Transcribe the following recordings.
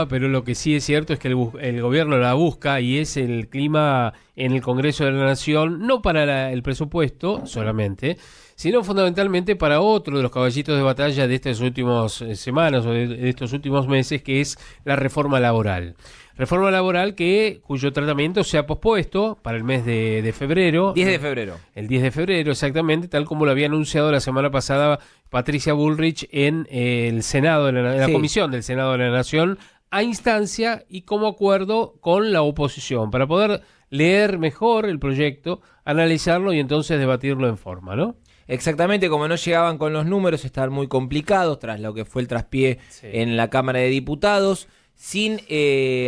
Pero lo que sí es cierto es que el gobierno la busca y es el clima en el Congreso de la Nación, no para el presupuesto solamente, sino fundamentalmente para otro de los caballitos de batalla de estas últimas semanas o de estos últimos meses, que es la reforma laboral. Reforma laboral cuyo tratamiento se ha pospuesto para el mes de febrero. 10 de febrero. El 10 de febrero, exactamente, tal como lo había anunciado la semana pasada Patricia Bullrich en el Senado, en la Comisión del Senado de la Nación, a instancia y como acuerdo con la oposición, para poder leer mejor el proyecto, analizarlo y entonces debatirlo en forma, ¿no? Exactamente, como no llegaban con los números, estaban muy complicados tras lo que fue el traspié en la Cámara de Diputados, sin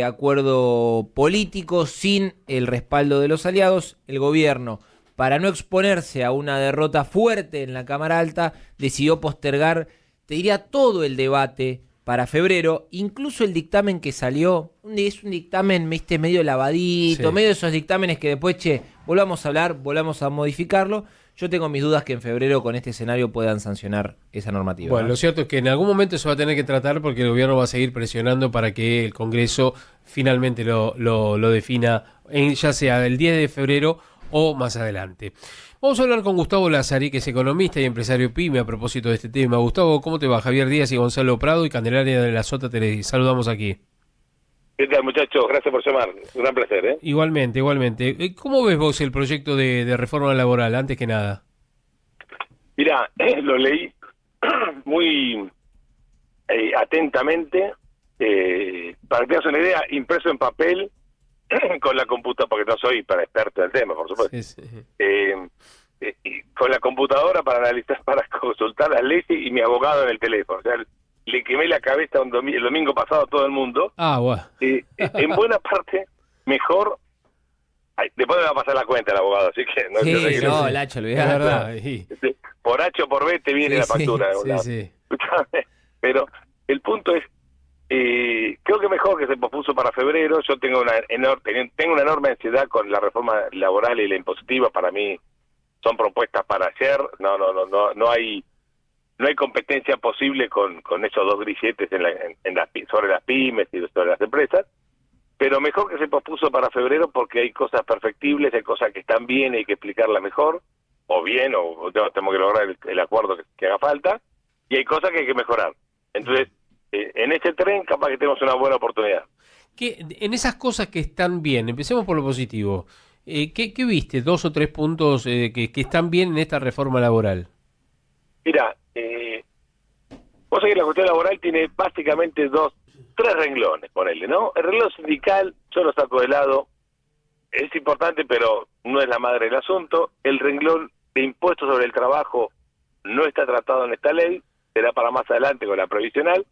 acuerdo político, sin el respaldo de los aliados, el gobierno, para no exponerse a una derrota fuerte en la Cámara Alta, decidió postergar, te diría, todo el debate para febrero. Incluso el dictamen que salió, es un dictamen, viste, medio lavadito, medio de esos dictámenes que después, volvamos a hablar, volvamos a modificarlo. Yo tengo mis dudas que en febrero con este escenario puedan sancionar esa normativa. Bueno, lo cierto es que en algún momento se va a tener que tratar porque el gobierno va a seguir presionando para que el Congreso finalmente lo defina, ya sea el 10 de febrero o más adelante. Vamos a hablar con Gustavo Lazzari, que es economista y empresario PYME, a propósito de este tema. Gustavo, ¿cómo te va? Javier Díaz y Gonzalo Prado y Candelaria de la Sota te saludamos aquí. ¿Qué tal, muchachos? Gracias por llamar. Un gran placer, ¿eh? Igualmente. ¿Cómo ves vos el proyecto de reforma laboral, antes que nada? Mirá, lo leí muy atentamente, para que tengas una idea, impreso en papel, con la computadora, porque no soy para experto en el tema, por supuesto. Con la computadora para analizar, para consultar las leyes y mi abogado en el teléfono. O sea, le quemé la cabeza el domingo pasado a todo el mundo. Bueno. En buena parte, mejor. Después me va a pasar la cuenta el abogado, así que no. Lacho, es verdad. Por H o por B te viene la factura. Sí. Pero el punto es, creo que mejor que se pospuso para febrero. Yo tengo una enorme ansiedad con la reforma laboral y la impositiva. Para mí son propuestas para ayer. No hay competencia posible con esos dos grilletes sobre las pymes y sobre las empresas. Pero mejor que se pospuso para febrero porque hay cosas perfectibles, hay cosas que están bien y hay que explicarlas mejor, o tenemos que lograr el acuerdo que haga falta, y hay cosas que hay que mejorar. Entonces, en este tren capaz que tenemos una buena oportunidad. En esas cosas que están bien, empecemos por lo positivo, ¿qué viste? 2 o 3 puntos que están bien en esta reforma laboral. Mira, vos sabés que la cuestión laboral tiene básicamente 3 renglones, ponele, ¿no? El renglón sindical, yo lo saco de lado, es importante, pero no es la madre del asunto. El renglón de impuestos sobre el trabajo no está tratado en esta ley, será para más adelante con la provisional,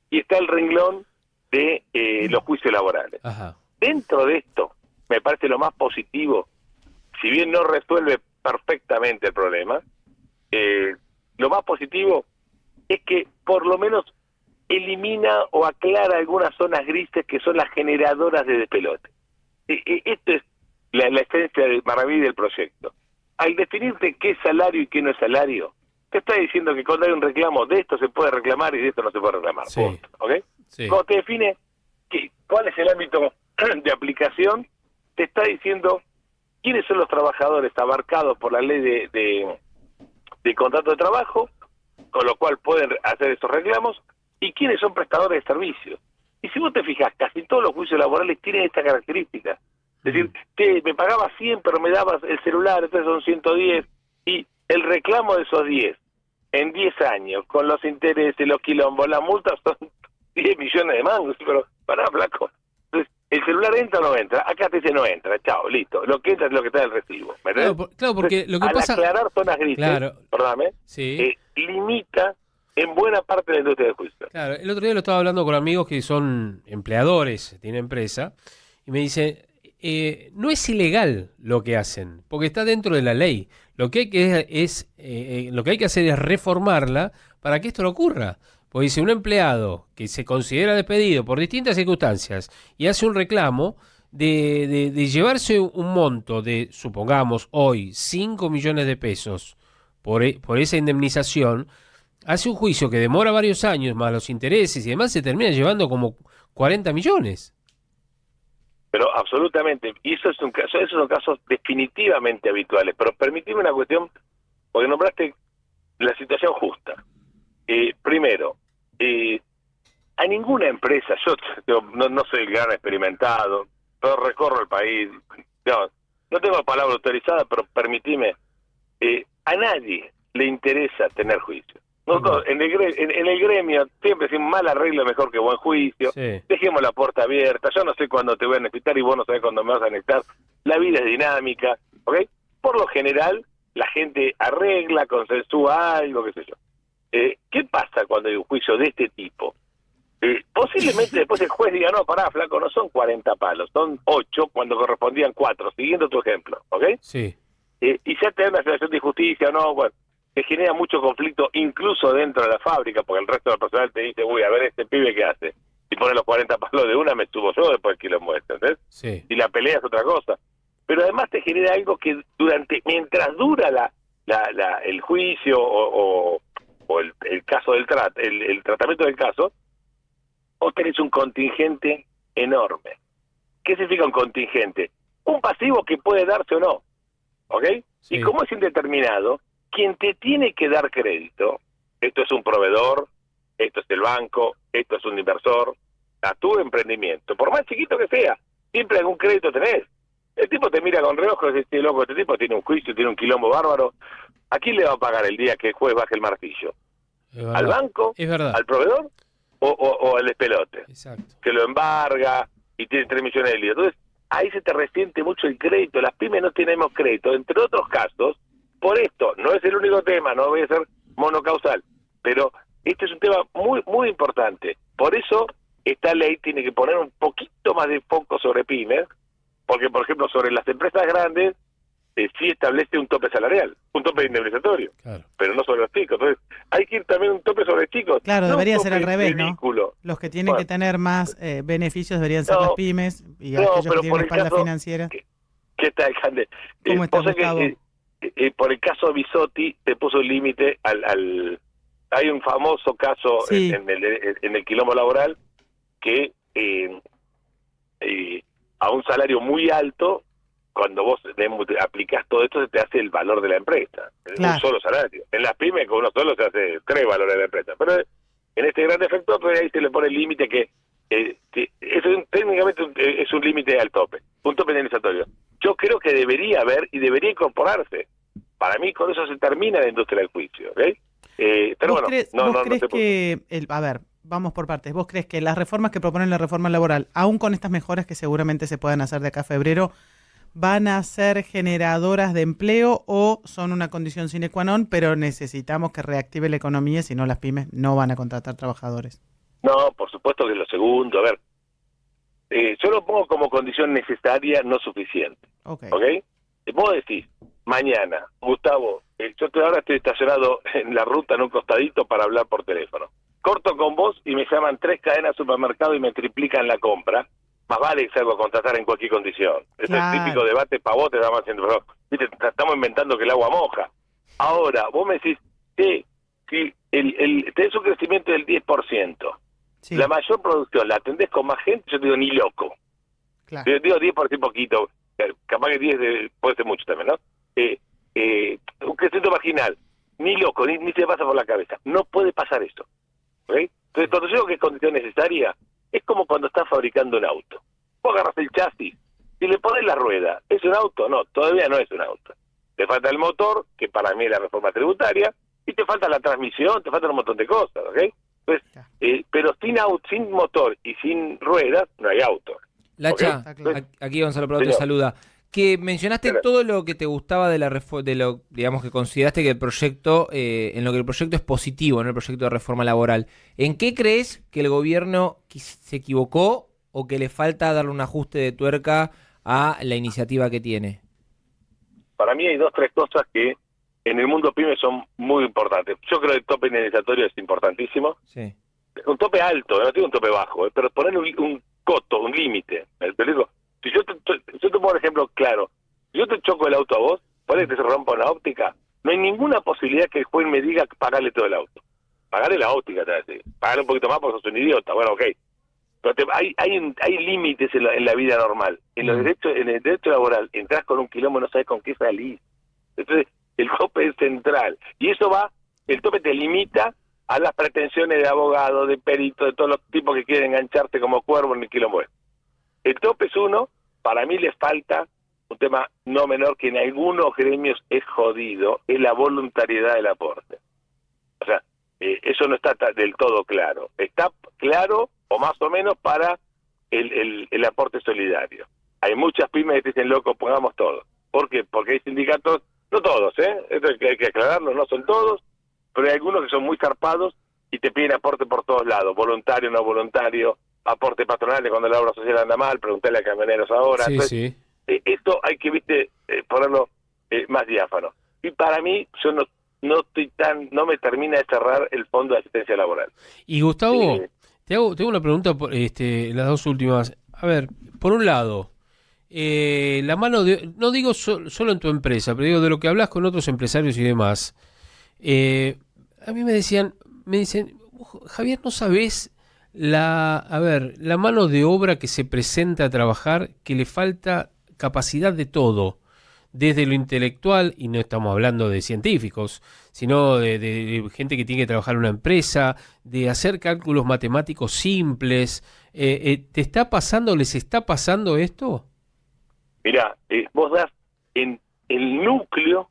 y está el renglón de los juicios laborales. Ajá. Dentro de esto, me parece lo más positivo, si bien no resuelve perfectamente el problema, lo más positivo es que por lo menos elimina o aclara algunas zonas grises que son las generadoras de despelote. Esto es la esencia de maravilla del proyecto. Al definirte qué es salario y qué no es salario, te está diciendo que cuando hay un reclamo de esto se puede reclamar y de esto no se puede reclamar. Sí. Punto, ¿ok? Sí. Cuando te define cuál es el ámbito de aplicación, te está diciendo quiénes son los trabajadores abarcados por la ley de contrato de trabajo, con lo cual pueden hacer esos reclamos, y quiénes son prestadores de servicios. Y si vos te fijas, casi todos los juicios laborales tienen esta característica. Es decir, me pagabas 100, pero me dabas el celular, entonces son 110, y el reclamo de esos 10, en 10 años, con los intereses, los quilombos, las multas, son 10 millones de mangos, pero pará, flaco. Entonces, ¿el celular entra o no entra? Acá te dice no entra, chao, listo. Lo que entra es lo que está en el recibo. Claro, porque entonces, lo que pasa... Al aclarar zonas grises, perdóname, limita en buena parte de la industria del juicio. Claro, el otro día lo estaba hablando con amigos que son empleadores, tienen empresa, y me dicen, no es ilegal lo que hacen, porque está dentro de la ley. Lo que hay que hacer es reformarla para que esto no ocurra. Porque si un empleado que se considera despedido por distintas circunstancias y hace un reclamo de llevarse un monto de, supongamos, hoy 5 millones de pesos por esa indemnización, hace un juicio que demora varios años, más los intereses y demás, se termina llevando como 40 millones. Pero absolutamente, y esos son casos definitivamente habituales. Pero permitime una cuestión, porque nombraste la situación justa. Primero, a ninguna empresa, yo no soy gran experimentado, pero recorro el país, no tengo palabra autorizada, pero permitime, a nadie le interesa tener juicio. Nosotros en el gremio siempre decimos mal arreglo mejor que buen juicio, Sí. dejemos la puerta abierta, yo no sé cuándo te voy a necesitar y vos no sabés cuándo me vas a necesitar, la vida es dinámica, ¿ok? Por lo general, la gente arregla, consensúa algo, qué sé yo. ¿Qué pasa cuando hay un juicio de este tipo? Posiblemente después el juez diga, no, pará, flaco, no son 40 palos, son 8 cuando correspondían 4, siguiendo tu ejemplo, ¿ok? Sí. Y ya te da una sensación de injusticia, ¿no? Bueno, se genera mucho conflicto incluso dentro de la fábrica, porque el resto del personal te dice, uy, a ver este pibe qué hace. Si pone los 40 palos de una, me subo yo después que lo muestre, ¿entendés? Sí. Y la pelea es otra cosa. Pero además te genera algo que mientras dura el juicio o el caso del el tratamiento del caso, vos tenés un contingente enorme. ¿Qué significa un contingente? Un pasivo que puede darse o no, ¿ok? Sí. Y como es indeterminado, quien te tiene que dar crédito, esto es un proveedor, esto es el banco, esto es un inversor, a tu emprendimiento, por más chiquito que sea, siempre algún crédito tenés. El tipo te mira con reojo y dice, este loco, este tipo tiene un juicio, tiene un quilombo bárbaro. ¿A quién le va a pagar el día que el juez baje el martillo? ¿Al banco? Es verdad. ¿Al proveedor? ¿O al despelote? Exacto. Que lo embarga y tiene 3 millones de líos. Entonces, ahí se te resiente mucho el crédito. Las pymes no tenemos crédito. Entre otros casos, por esto, no es el único tema, no voy a ser monocausal, pero este es un tema muy, muy importante. Por eso, esta ley tiene que poner un poquito más de foco sobre pymes, porque, por ejemplo, sobre las empresas grandes, sí establece un tope salarial, un tope indemnizatorio, Claro. pero no sobre los chicos. Entonces, hay que ir también un tope sobre chicos. Claro, no debería un ser tope al revés, ridículo. ¿no? Los que tienen que tener más beneficios deberían ser No, las pymes y no, aquellos pero que por tienen el espalda caso financiera. ¿Qué tal, Cande? ¿Cómo está, vos sabés Gustavo? por el caso Bisotti se puso un límite hay un famoso caso Sí. en el quilombo laboral que a un salario muy alto, cuando vos aplicás todo esto, se te hace el valor de la empresa. Claro. Un solo salario. En las pymes con uno solo se hace 3 valores de la empresa. Pero en este gran efecto, pues ahí se le pone el límite que técnicamente es un límite al tope, un tope indemnizatorio. Yo creo que debería haber y debería incorporarse. Para mí con eso se termina la industria del juicio, ¿ok? Pero ¿Vos bueno, crees, no crees sé por qué. que, a ver, vamos por partes, ¿vos crees que las reformas que proponen la reforma laboral, aún con estas mejoras que seguramente se puedan hacer de acá a febrero, van a ser generadoras de empleo o son una condición sine qua non, pero necesitamos que reactive la economía, si no las pymes no van a contratar trabajadores? No, por supuesto que es lo segundo. A ver, yo lo pongo como condición necesaria, no suficiente. Ok. ¿Ok? Vos decís, mañana, Gustavo, ahora estoy estacionado en la ruta en un costadito para hablar por teléfono. Corto con vos y me llaman 3 cadenas de supermercado y me triplican la compra. Más vale que salgo a contratar en cualquier condición. Es Claro. el típico debate pavote, estamos haciendo, pero, ¿viste? Estamos inventando que el agua moja. Ahora, vos me decís, si tenés un crecimiento del 10%, Sí, la mayor producción la atendés con más gente, yo te digo, ni loco. claro. Yo digo 10 por decir poquito, capaz que 10 puede ser mucho también, ¿no? Un crecimiento marginal, ni loco, ni se pasa por la cabeza. No puede pasar eso. ¿Ok? Entonces, cuando yo digo que es condición necesaria, es como cuando estás fabricando un auto. Vos agarras el chasis y le pones la rueda. ¿Es un auto? No, todavía no es un auto. Te falta el motor, que para mí es la reforma tributaria, y te falta la transmisión, te falta un montón de cosas, ¿ok? Entonces, pero sin motor y sin ruedas, no hay auto. Lacha, Está claro. aquí Gonzalo Prado te Señor. saluda. Que mencionaste Gracias. todo lo que te gustaba de lo, digamos, que consideraste que el proyecto, en lo que el proyecto es positivo, ¿no? El proyecto de reforma laboral. ¿En qué crees que el gobierno se equivocó o que le falta darle un ajuste de tuerca a la iniciativa que tiene? Para mí hay 3 cosas que en el mundo pyme son muy importantes. Yo creo que el tope indemnizatorio es importantísimo. Sí. Un tope alto, no digo un tope bajo, pero poner un coto, un límite. Te digo, si yo te pongo un ejemplo claro, si yo te choco el auto a vos, puede que se rompa una óptica, no hay ninguna posibilidad que el juez me diga pagarle todo el auto. Pagarle la óptica, te va a decir. Pagarle un poquito más porque sos un idiota, bueno, ok. Pero hay límites en la vida normal. En el derecho laboral, entras con un quilombo, no sabes con qué salís. Entonces, el tope es central. Y el tope te limita a las pretensiones de abogado, de perito, de todos los tipos que quieren engancharte como cuervo en el quilombo. El tope es uno, para mí le falta un tema no menor que en algunos gremios es jodido, es la voluntariedad del aporte. O sea, eso no está del todo claro. Está claro, o más o menos, para el aporte solidario. Hay muchas pymes que dicen, loco, pongamos todo. ¿Por qué? Porque hay sindicatos, no todos, esto hay que aclararlo, no son todos, pero hay algunos que son muy zarpados y te piden aporte por todos lados, voluntario, no voluntario, aporte patronal de cuando la obra social anda mal, preguntarle a camioneros ahora. Sí, Entonces, sí. Esto hay que, ponerlo más diáfano. Y para mí, yo no me termina de cerrar el fondo de asistencia laboral. Y Gustavo, te hago una pregunta, las dos últimas. A ver, por un lado, la mano de, no digo solo en tu empresa, pero digo de lo que hablas con otros empresarios y demás. A mí me dicen, Javier, ¿no sabés la mano de obra que se presenta a trabajar, que le falta capacidad de todo? Desde lo intelectual, y no estamos hablando de científicos, sino de gente que tiene que trabajar en una empresa, de hacer cálculos matemáticos simples. ¿Te está pasando, les está pasando esto? Mirá, vos das en el núcleo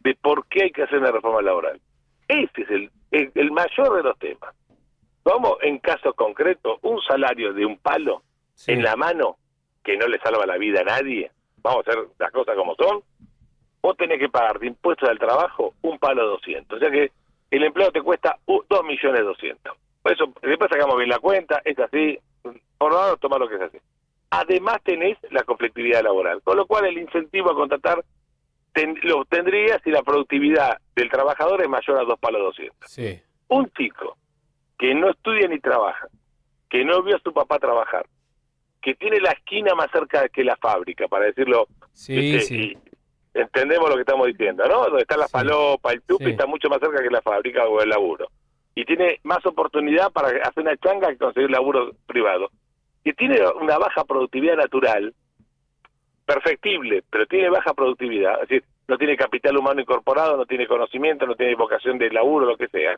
de por qué hay que hacer una reforma laboral. Ese es el mayor de los temas. Vamos, en casos concretos, un salario de un palo en la mano que no le salva la vida a nadie. Vamos a hacer las cosas como son. Vos tenés que pagar de impuestos al trabajo un palo 200. O sea que el empleo te cuesta 2.200.000. Por eso, después sacamos bien la cuenta, es así. Por lo menos toma lo que es así. Además tenés la conflictividad laboral. Con lo cual el incentivo a contratar lo tendría si la productividad del trabajador es mayor a 2 palos 200. Sí. Un chico que no estudia ni trabaja, que no vio a su papá trabajar, que tiene la esquina más cerca que la fábrica, para decirlo, sí. Entendemos lo que estamos diciendo, ¿no? Donde está la falopa, el tupi, Sí. está mucho más cerca que la fábrica o el laburo. Y tiene más oportunidad para hacer una changa que conseguir laburo privado. Que tiene una baja productividad natural, perfectible, pero tiene baja productividad, es decir, no tiene capital humano incorporado, no tiene conocimiento, no tiene vocación de laburo, lo que sea.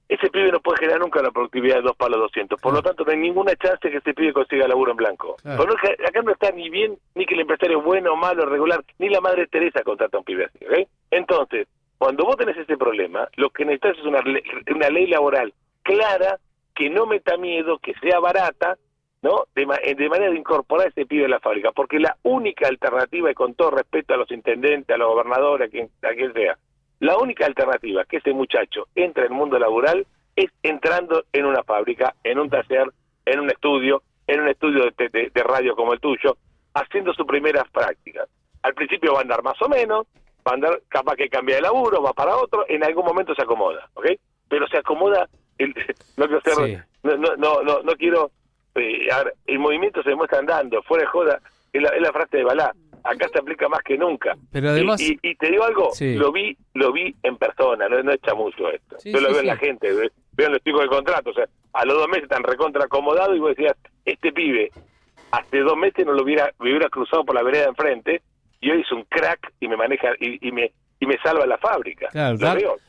Ese pibe no puede generar nunca la productividad de 2 palos 200. Por lo tanto, no hay ninguna chance que ese pibe consiga laburo en blanco. Claro. Pero acá no está ni bien, ni que el empresario es bueno, malo, regular, ni la madre Teresa contrata a un pibe así, ¿ok? Entonces, cuando vos tenés ese problema, lo que necesitas es una ley laboral clara, que no meta miedo, que sea barata, ¿no? De manera de incorporar a ese pibe a la fábrica. Porque la única alternativa, y con todo respeto a los intendentes, a los gobernadores, a quien sea, la única alternativa que ese muchacho entre en el mundo laboral es entrando en una fábrica, en un taller, en un estudio de radio como el tuyo, haciendo sus primeras prácticas. Al principio va a andar más o menos, va a andar capaz que cambia de laburo, va para otro, en algún momento se acomoda, ¿ok? Pero se acomoda, no quiero ser, Sí. no quiero, el movimiento se demuestra andando, fuera de joda, es la frase de Balá. Acá se aplica más que nunca. Pero además, y te digo algo, sí. lo vi en persona, no es chamuyo esto. Sí, Yo lo sí, veo en sí. la gente, veo en los chicos de contrato, o sea, a los 2 meses están recontra acomodados y vos decías, este pibe, hace 2 meses no me hubiera cruzado por la vereda de enfrente y hoy es un crack y me maneja y me salva la fábrica. Claro, Lo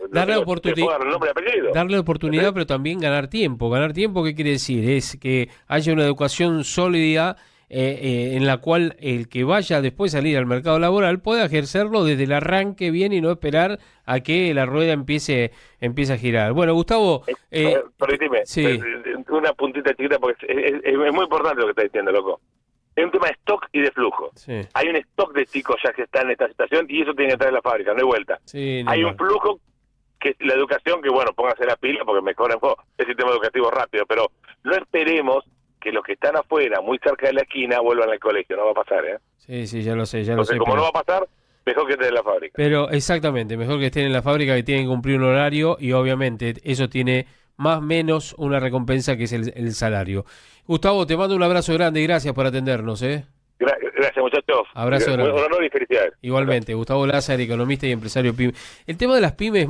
darle digo, oportunidad. te puedo dar el nombre y apellido. Darle oportunidad, pero también ganar tiempo. Ganar tiempo, ¿qué quiere decir? Es que haya una educación sólida en la cual el que vaya después a salir al mercado laboral pueda ejercerlo desde el arranque bien y no esperar a que la rueda empiece a girar. Bueno, Gustavo... Permitime, sí. una puntita chiquita porque es muy importante lo que estás diciendo, loco. Es un tema de stock y de flujo. Sí. Hay un stock de chicos ya que están en esta situación y eso tiene que estar en la fábrica, no hay vuelta. Sí, Hay no, un flujo que la educación, que bueno, póngase la pila porque mejora un poco el sistema educativo rápido, pero no esperemos que los que están afuera, muy cerca de la esquina, vuelvan al colegio, no va a pasar, ¿eh? Sí, ya lo sé, Entonces, como pero... no va a pasar, mejor que esté en la fábrica. Pero exactamente, mejor que estén en la fábrica, que tienen que cumplir un horario y obviamente eso tiene más o menos una recompensa que es el salario. Gustavo, te mando un abrazo grande y gracias por atendernos, ¿eh? Gracias, muchachos. Abrazo grande. Un honor y felicidades. Igualmente, Gustavo Lázaro, economista y empresario PYME. El tema de las pymes